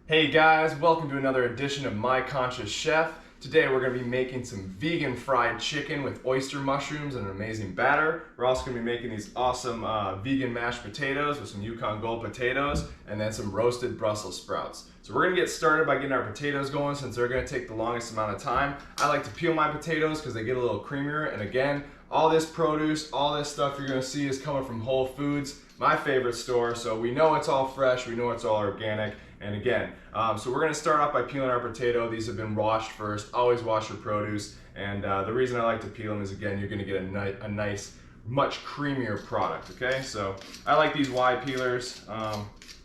Hey guys, welcome to another edition of My Conscious Chef. Today we're going to be making some vegan fried chicken with oyster mushrooms and an amazing batter. We're also going to be making these awesome vegan mashed potatoes with some Yukon Gold potatoes and then some roasted Brussels sprouts. So we're going to get started by getting our potatoes going since they're going to take the longest amount of time. I like to peel my potatoes because they get a little creamier, and again, all this produce, all this stuff you're going to see is coming from Whole Foods, my favorite store, so we know it's all fresh, we know it's all organic. And again, so we're going to start off by peeling our potato. These have been washed first. Always wash your produce. And the reason I like to peel them is, again, you're going to get a nice, much creamier product, okay? So I like these wide peelers,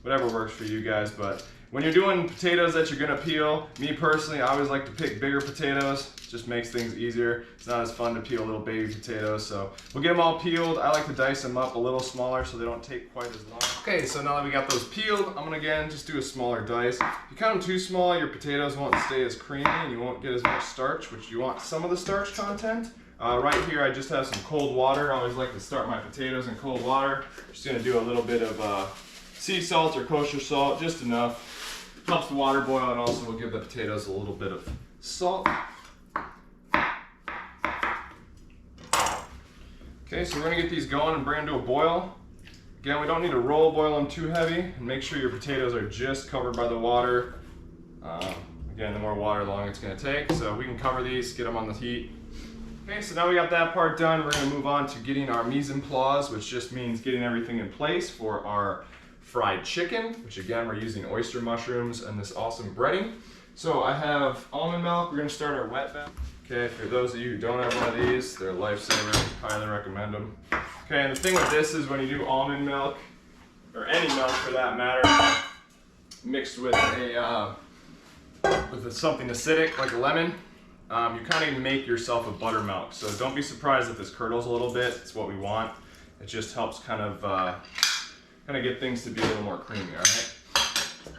whatever works for you guys. But when you're doing potatoes that you're going to peel, me personally, I always like to pick bigger potatoes. It just makes things easier. It's not as fun to peel little baby potatoes. So we'll get them all peeled. I like to dice them up a little smaller so they don't take quite as long. Okay, so now that we got those peeled, I'm gonna again just do a smaller dice. If you cut them too small, your potatoes won't stay as creamy and you won't get as much starch, which you want some of the starch content. Right here I just have some cold water. I always like to start my potatoes in cold water. Just gonna do a little bit of sea salt or kosher salt, just enough. Helps the water boil, and also will give the potatoes a little bit of salt. Okay, so we're gonna get these going and bring them to a boil. Again, we don't need to roll boil them too heavy, and make sure your potatoes are just covered by the water. Again, the more water, the longer it's gonna take. So we can cover these, get them on the heat. Okay, so now we got that part done. We're gonna move on to getting our mise en place, which just means getting everything in place for our fried chicken, which again, we're using oyster mushrooms and this awesome breading. So I have almond milk. We're gonna start our wet bath. Okay, for those of you who don't have one of these, they're a lifesaver. Highly recommend them. Okay, and the thing with this is when you do almond milk, or any milk for that matter, mixed with something acidic like a lemon, you kind of make yourself a buttermilk. So don't be surprised if this curdles a little bit. It's what we want. It just helps kind of get things to be a little more creamy. All right.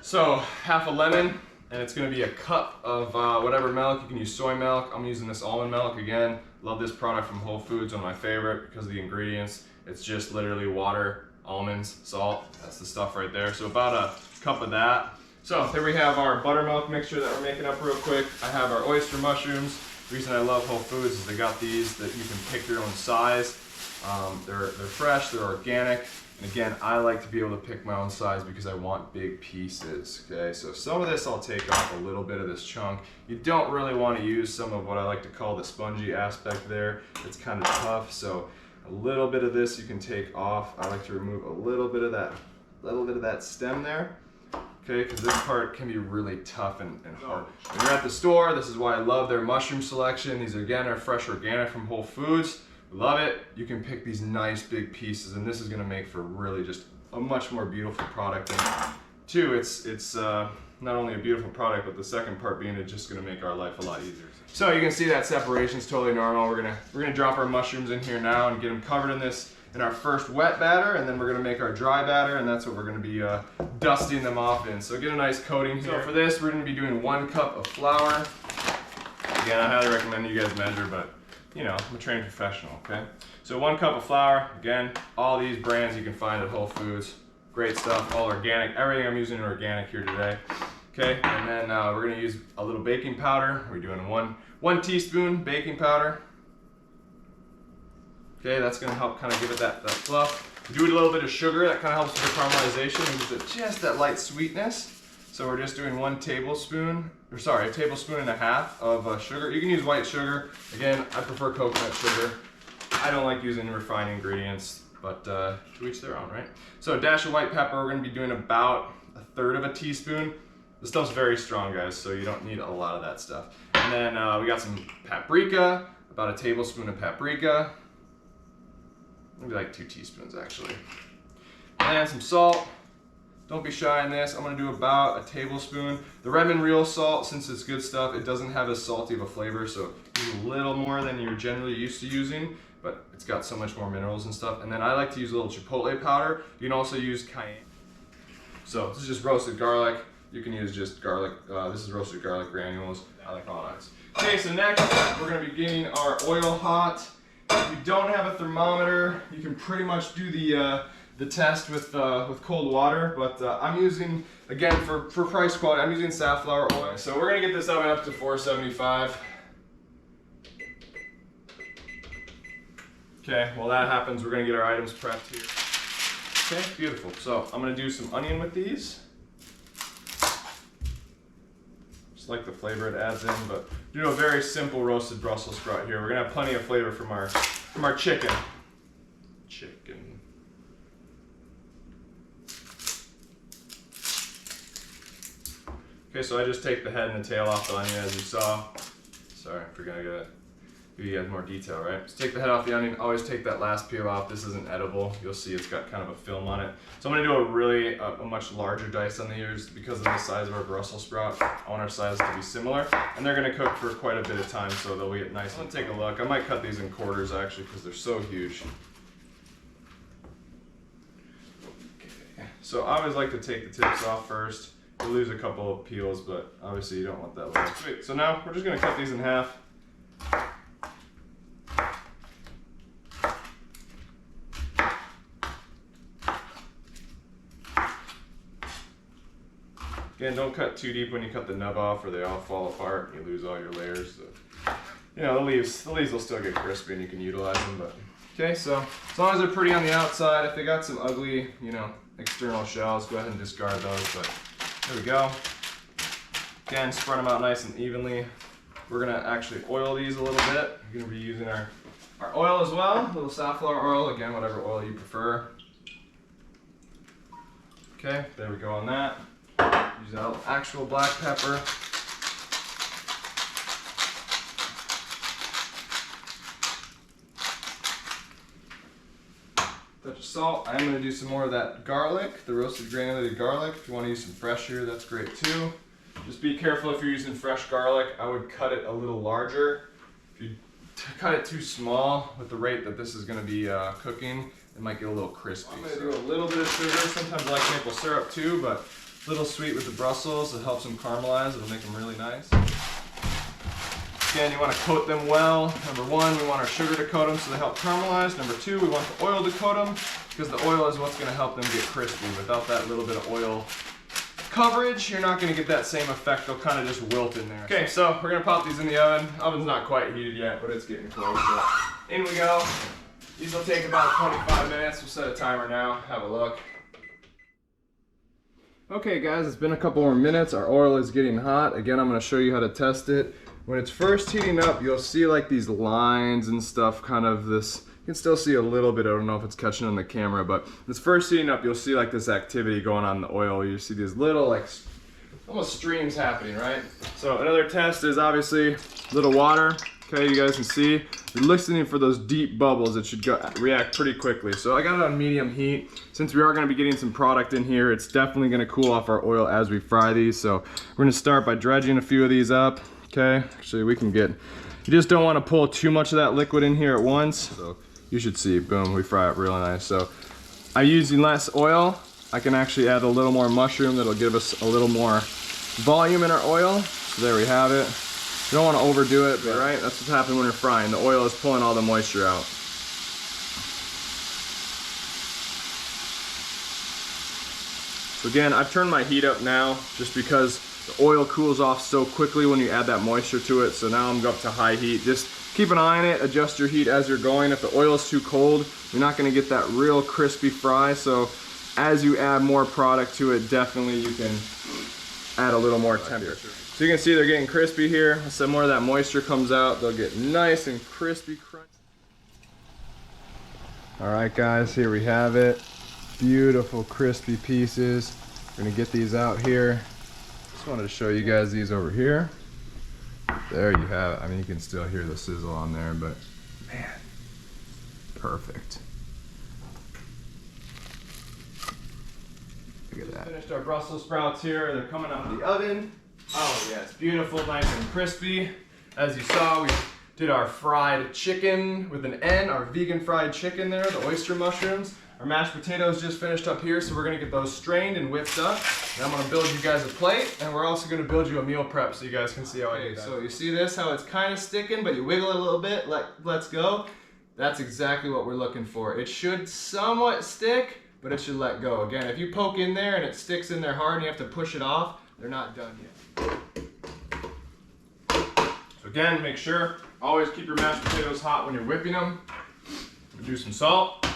So half a lemon, and it's going to be a cup of whatever milk. You can use soy milk. I'm using this almond milk again. Love this product from Whole Foods, one of my favorite because of the ingredients. It's just literally water, almonds, salt. That's the stuff right there. So about a cup of that. So there we have our buttermilk mixture that we're making up real quick. I have our oyster mushrooms. The reason I love Whole Foods is they got these that you can pick your own size. They're fresh, they're organic. And again, I like to be able to pick my own size because I want big pieces, okay? So some of this I'll take off, a little bit of this chunk. You don't really want to use some of what I like to call the spongy aspect there. It's kind of tough, so a little bit of this you can take off. I like to remove a little bit of that stem there, okay? Because this part can be really tough and hard. When you're at the store, this is why I love their mushroom selection. These again are fresh organic from Whole Foods. Love it. You can pick these nice big pieces, and this is going to make for really just a much more beautiful product. And two, it's not only a beautiful product, but the second part being it's just going to make our life a lot easier. So you can see that separation is totally normal. We're gonna drop our mushrooms in here now and get them covered in our first wet batter, and then we're going to make our dry batter, and that's what we're going to be dusting them off in. So get a nice coating here. So for this, we're going to be doing 1 cup of flour. Again, I highly recommend you guys measure, but you know, I'm a trained professional, okay? So 1 cup of flour, again, all these brands you can find at Whole Foods. Great stuff, all organic. Everything I'm using is organic here today. Okay, and then we're gonna use a little baking powder. We're doing one teaspoon baking powder. Okay, that's gonna help kind of give it that fluff. Do a little bit of sugar, that kind of helps with the caramelization and gives it just that light sweetness. So we're just doing a tablespoon and a half of sugar. You can use white sugar. Again, I prefer coconut sugar. I don't like using refined ingredients, but to each their own, right? So a dash of white pepper, we're gonna be doing about 1/3 of a teaspoon. This stuff's very strong, guys, so you don't need a lot of that stuff. And then we got some paprika, about a tablespoon of paprika. Maybe like 2 teaspoons, actually. And some salt. Don't be shy in this. I'm gonna do about a tablespoon. The Redmond Real salt, since it's good stuff, it doesn't have as salty of a flavor, so use a little more than you're generally used to using, but it's got so much more minerals and stuff. And then I like to use a little Chipotle powder. You can also use Cayenne. So this is just roasted garlic. You can use just garlic. This is roasted garlic granules. I like all that. Okay, so next we're gonna be getting our oil hot. If you don't have a thermometer, you can pretty much do the the test with cold water, but I'm using, again, for price quality, I'm using safflower oil. So we're gonna get this oven up to 475. Okay, while that happens, we're gonna get our items prepped here. Okay, beautiful. So I'm gonna do some onion with these. Just like the flavor it adds in, but do a very simple roasted Brussels sprout here. We're gonna have plenty of flavor from our chicken. Okay, so I just take the head and the tail off the onion, as you saw. Sorry, I forgot to give you guys more detail, right? Just take the head off the onion, always take that last peel off. This isn't edible. You'll see it's got kind of a film on it. So I'm gonna do a much larger dice on the ears because of the size of our Brussels sprout. I want our size to be similar. And they're gonna cook for quite a bit of time, so they'll get nice. I'm gonna take a look. I might cut these in quarters actually because they're so huge. Okay. So I always like to take the tips off first. You lose a couple of peels, but obviously you don't want that long. Sweet. So now we're just gonna cut these in half. Again, don't cut too deep when you cut the nub off or they all fall apart and you lose all your layers. So, you know, the leaves will still get crispy and you can utilize them, but. Okay, so as long as they're pretty on the outside, if they got some ugly, you know, external shells, go ahead and discard those, but there we go. Again, spread them out nice and evenly. We're gonna actually oil these a little bit. We're gonna be using our oil as well, a little safflower oil, again, whatever oil you prefer. Okay, there we go on that. Use that actual black pepper. Touch of salt. I'm going to do some more of that garlic, the roasted granulated garlic. If you want to use some fresh here, that's great too. Just be careful if you're using fresh garlic. I would cut it a little larger. If you cut it too small with the rate that this is going to be cooking, it might get a little crispy. I'm going to do a little bit of sugar. Sometimes I like maple syrup too, but a little sweet with the Brussels. It helps them caramelize. It'll make them really nice. Again, you want to coat them well. Number one, we want our sugar to coat them so they help caramelize. Number two, we want the oil to coat them because the oil is what's going to help them get crispy. Without that little bit of oil coverage, you're not going to get that same effect. They'll kind of just wilt in there. Okay, so we're going to pop these in the oven. Oven's not quite heated yet, but it's getting close. So in we go. These will take about 25 minutes. We'll set a timer now. Have a look. Okay guys, it's been a couple more minutes. Our oil is getting hot. Again, I'm going to show you how to test it. When it's first heating up, you'll see like these lines and stuff, kind of this, you can still see a little bit, I don't know if it's catching on the camera, but when it's first heating up, you'll see like this activity going on in the oil. You see these little like, almost streams happening, right? So another test is obviously a little water. Okay, you guys can see, you're listening for those deep bubbles. It should react pretty quickly. So I got it on medium heat. Since we are gonna be getting some product in here, it's definitely gonna cool off our oil as we fry these. So we're gonna start by dredging a few of these up. Okay, actually we can get, you just don't wanna pull too much of that liquid in here at once. So you should see, boom, we fry it really nice. So I'm using less oil. I can actually add a little more mushroom that'll give us a little more volume in our oil. So there we have it. You don't want to overdo it, but right? That's what's happening when you're frying. The oil is pulling all the moisture out. So again, I've turned my heat up now just because the oil cools off so quickly when you add that moisture to it. So now I'm up to high heat. Just keep an eye on it, adjust your heat as you're going. If the oil is too cold, you're not going to get that real crispy fry. So as you add more product to it, definitely you can add a little more temperature. So you can see they're getting crispy here. As some more of that moisture comes out, they'll get nice and crispy crunch. All right guys, here we have it. Beautiful crispy pieces. We're gonna get these out here. Just wanted to show you guys these over here. There you have it. I mean, you can still hear the sizzle on there, but man, perfect. Look at that. Finished our Brussels sprouts here. They're coming out of the oven. Oh yeah, it's beautiful, nice and crispy. As you saw, we did our fried chicken with an N, our vegan fried chicken there, the oyster mushrooms. Our mashed potatoes just finished up here, so we're gonna get those strained and whipped up. And I'm gonna build you guys a plate, and we're also gonna build you a meal prep so you guys can see how I do that. So you see this, how it's kind of sticking, but you wiggle it a little bit, let's go. That's exactly what we're looking for. It should somewhat stick, but it should let go. Again, if you poke in there and it sticks in there hard and you have to push it off, they're not done yet. So again, make sure, always keep your mashed potatoes hot when you're whipping them. We'll do some salt.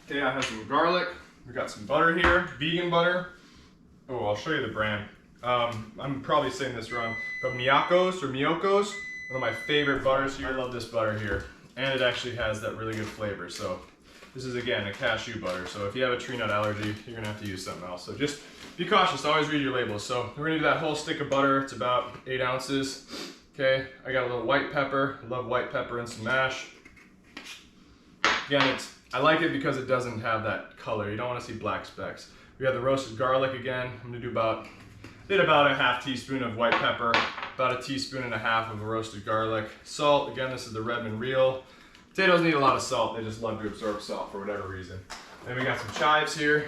Okay, I have some garlic. We got some butter here, vegan butter. Oh, I'll show you the brand. I'm probably saying this wrong, but Miyoko's, one of my favorite butters here. I love this butter here. And it actually has that really good flavor. So this is, again, a cashew butter. So if you have a tree nut allergy, you're gonna have to use something else. So just be cautious, always read your labels. So we're gonna do that whole stick of butter. It's about 8 ounces. Okay, I got a little white pepper. I love white pepper and some mash. Again, I like it because it doesn't have that color. You don't wanna see black specks. We have the roasted garlic again. I'm gonna do about a half teaspoon of white pepper, about a teaspoon and a half of roasted garlic. Salt, again, this is the Redmond Real. Potatoes need a lot of salt. They just love to absorb salt for whatever reason. Then we got some chives here.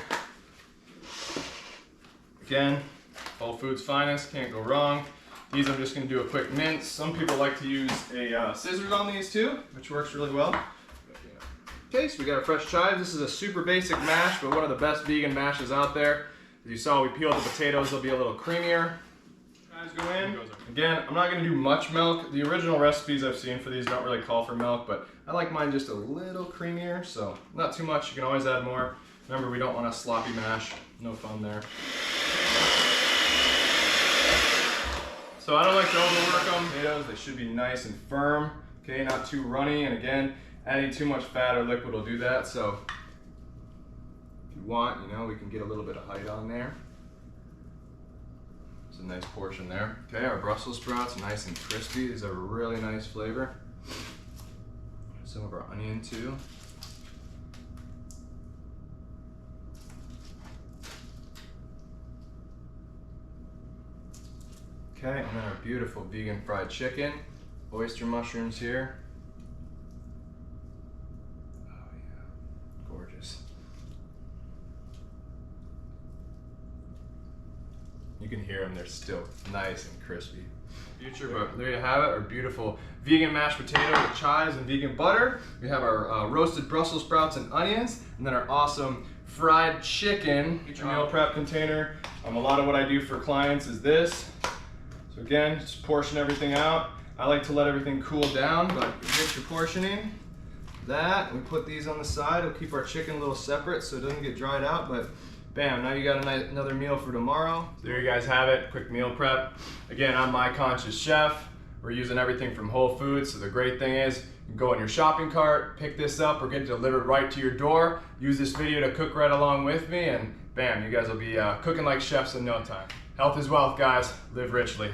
Again, Whole Foods Finest, can't go wrong. These I'm just gonna do a quick mince. Some people like to use a scissors on these too, which works really well. Okay, so we got our fresh chives. This is a super basic mash, but one of the best vegan mashes out there. As you saw, we peeled the potatoes, they'll be a little creamier. Chives go in. Again, I'm not gonna do much milk. The original recipes I've seen for these don't really call for milk, but I like mine just a little creamier, so not too much. You can always add more. Remember, we don't want a sloppy mash. No fun there. So I don't like to overwork them. Potatoes, they should be nice and firm, okay, not too runny. And again, adding too much fat or liquid will do that. So if you want, we can get a little bit of height on there. It's a nice portion there. Okay, our Brussels sprouts, nice and crispy. These have a really nice flavor. Some of our onion too. Okay, and then our beautiful vegan fried chicken. Oyster mushrooms here. Oh yeah, gorgeous. You can hear them, they're still nice and crispy. But there you have it, our beautiful vegan mashed potato with chives and vegan butter. We have our roasted Brussels sprouts and onions, and then our awesome fried chicken. Your meal prep container. A lot of what I do for clients is this. So again, just portion everything out. I like to let everything cool down, but get your portioning. That, we put these on the side. We'll keep our chicken a little separate so it doesn't get dried out, but bam, now you got another meal for tomorrow. There you guys have it, quick meal prep. Again, I'm My Conscious Chef. We're using everything from Whole Foods, so the great thing is, you can go in your shopping cart, pick this up, or get it delivered right to your door. Use this video to cook right along with me, and bam, you guys will be cooking like chefs in no time. Health is wealth, guys. Live richly.